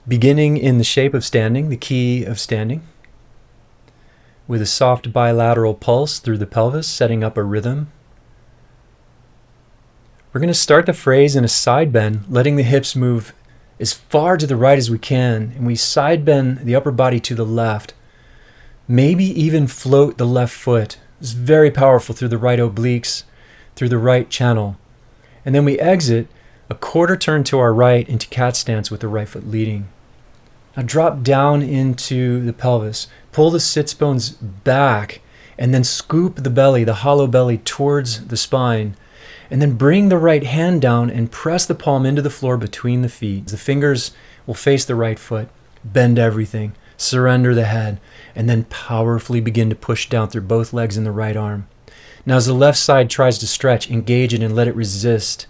Beginning in the shape of standing, the key of standing, with a soft bilateral pulse through the pelvis, setting up a rhythm. We're going to start the phrase in a side bend, letting the hips move as far to the right as we can, and we side bend the upper body to the left. Maybe even float the left foot. It's very powerful through the right obliques, through the right channel. And then we exit a quarter turn to our right into cat stance with the right foot leading. Now drop down into the pelvis. Pull the sits bones back and then scoop the belly, the hollow belly, towards the spine. And then bring the right hand down and press the palm into the floor between the feet. The fingers will face the right foot. Bend everything. Surrender the head. And then powerfully begin to push down through both legs and the right arm. Now as the left side tries to stretch, engage it and let it resist.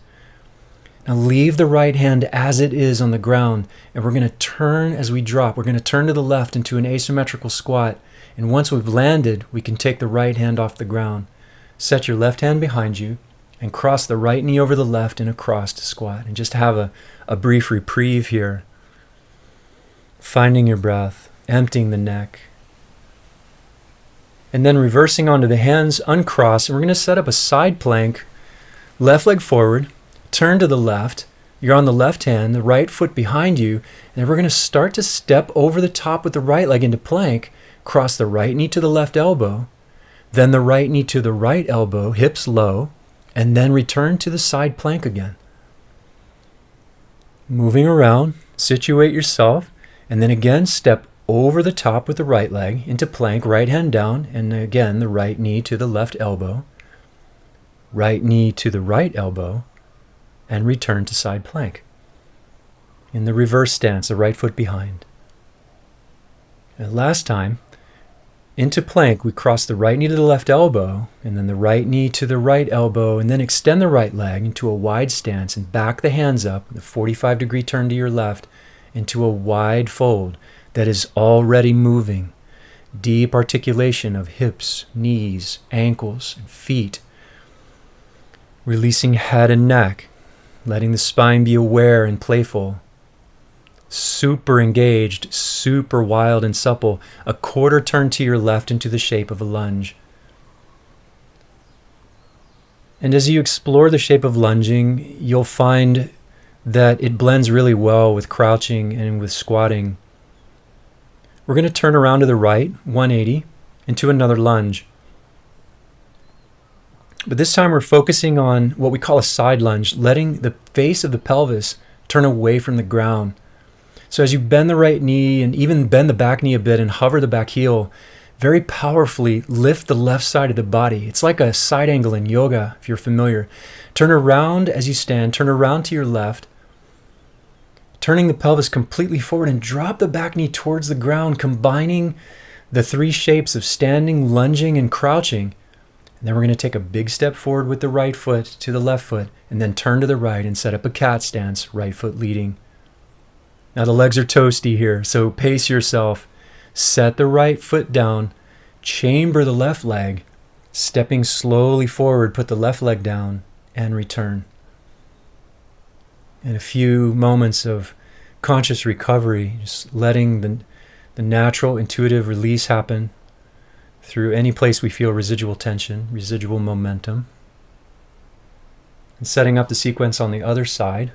Now leave the right hand as it is on the ground, and we're going to turn as we drop. We're going to turn to the left into an asymmetrical squat, and once we've landed, we can take the right hand off the ground. Set your left hand behind you, and cross the right knee over the left in a crossed squat, and just have a brief reprieve here. Finding your breath, emptying the neck. And then reversing onto the hands, uncross, and we're going to set up a side plank, left leg forward, turn to the left, you're on the left hand, the right foot behind you, and then we're going to start to step over the top with the right leg into plank, cross the right knee to the left elbow, then the right knee to the right elbow, hips low, and then return to the side plank again. Moving around, situate yourself, and then again step over the top with the right leg into plank, right hand down, and again the right knee to the left elbow, right knee to the right elbow, and return to side plank. In the reverse stance, the right foot behind. And last time, into plank, we cross the right knee to the left elbow, and then the right knee to the right elbow, and then extend the right leg into a wide stance and back the hands up, the 45-degree turn to your left, into a wide fold that is already moving. Deep articulation of hips, knees, ankles, and feet. Releasing head and neck. Letting the spine be aware and playful. Super engaged, super wild and supple. A quarter turn to your left into the shape of a lunge. And as you explore the shape of lunging, you'll find that it blends really well with crouching and with squatting. We're going to turn around to the right, 180, into another lunge. But this time we're focusing on what we call a side lunge, letting the face of the pelvis turn away from the ground. So as you bend the right knee and even bend the back knee a bit and hover the back heel, very powerfully lift the left side of the body. It's like a side angle in yoga, if you're familiar. Turn around as you stand, turn around to your left, turning the pelvis completely forward and drop the back knee towards the ground, combining the three shapes of standing, lunging, and crouching. And then we're going to take a big step forward with the right foot to the left foot, and then turn to the right and set up a cat stance, right foot leading. Now the legs are toasty here, so pace yourself. Set the right foot down, chamber the left leg, stepping slowly forward, put the left leg down, and return. And a few moments of conscious recovery, just letting the natural, intuitive release happen through any place we feel residual tension, residual momentum. And setting up the sequence on the other side.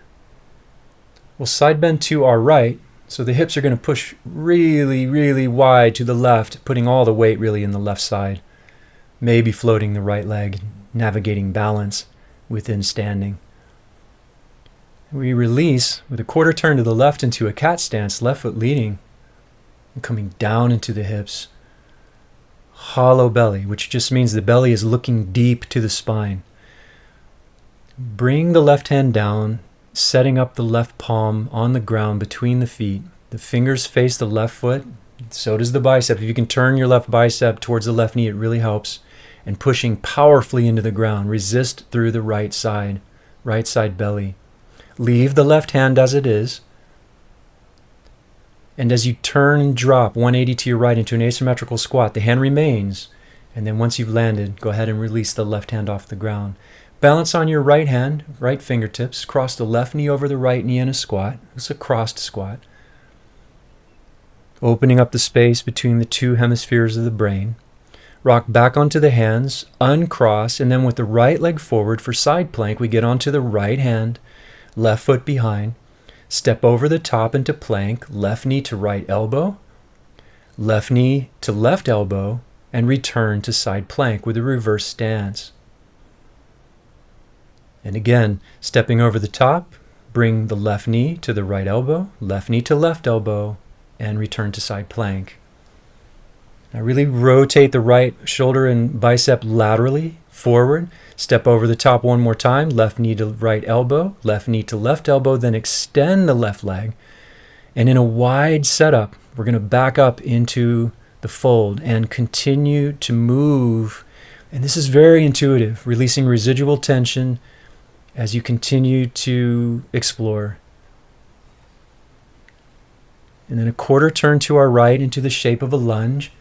We'll side bend to our right, so the hips are going to push really, really wide to the left, putting all the weight really in the left side. Maybe floating the right leg, navigating balance within standing. We release with a quarter turn to the left into a cat stance, left foot leading, and coming down into the hips. Hollow belly, which just means the belly is looking deep to the spine. Bring the left hand down, setting up the left palm on the ground between the feet. The fingers face the left foot, so does the bicep. If you can turn your left bicep towards the left knee, it really helps. And pushing powerfully into the ground. Resist through the right side belly. Leave the left hand as it is. And as you turn and drop 180 to your right into an asymmetrical squat, the hand remains. And then once you've landed, go ahead and release the left hand off the ground. Balance on your right hand, right fingertips. Cross the left knee over the right knee in a squat. It's a crossed squat. opening up the space between the two hemispheres of the brain. Rock back onto the hands, uncross, and then with the right leg forward for side plank, we get onto the right hand, left foot behind, step over the top into plank, left knee to right elbow, left knee to left elbow, and return to side plank with a reverse stance. And again, stepping over the top, bring the left knee to the right elbow, left knee to left elbow, and return to side plank. Now really rotate the right shoulder and bicep laterally forward. Step over the top one more time, left knee to right elbow, left knee to left elbow, then extend the left leg. And in a wide setup, we're going to back up into the fold and continue to move. And this is very intuitive, releasing residual tension as you continue to explore. And then a quarter turn to our right into the shape of a lunge.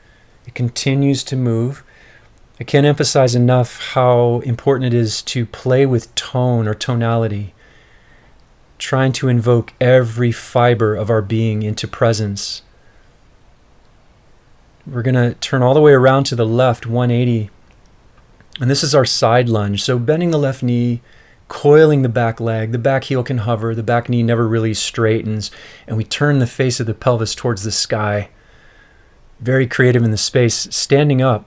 It continues to move. I can't emphasize enough how important it is to play with tone or tonality, trying to invoke every fiber of our being into presence. We're going to turn all the way around to the left, 180. And this is our side lunge. So bending the left knee, coiling the back leg, the back heel can hover, the back knee never really straightens, and we turn the face of the pelvis towards the sky. Very creative in the space, standing up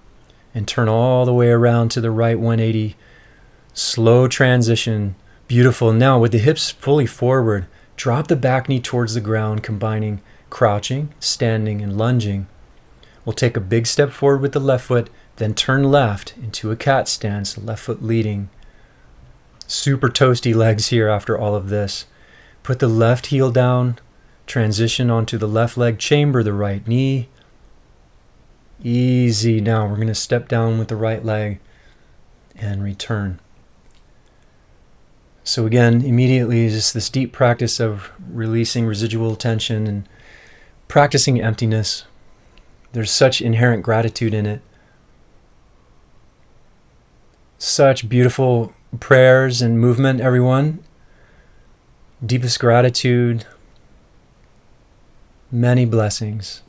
and turn all the way around to the right 180. Slow transition, beautiful. Now with the hips fully forward, drop the back knee towards the ground, combining crouching, standing, and lunging. We'll take a big step forward with the left foot, then turn left into a cat stance, left foot leading. Super toasty legs here after all of this. Put the left heel down, transition onto the left leg, chamber the right knee. Easy. Now we're going to step down with the right leg and return. So again, immediately just this deep practice of releasing residual tension and practicing emptiness. There's such inherent gratitude in it. Such beautiful prayers and movement, everyone. Deepest gratitude. Many blessings.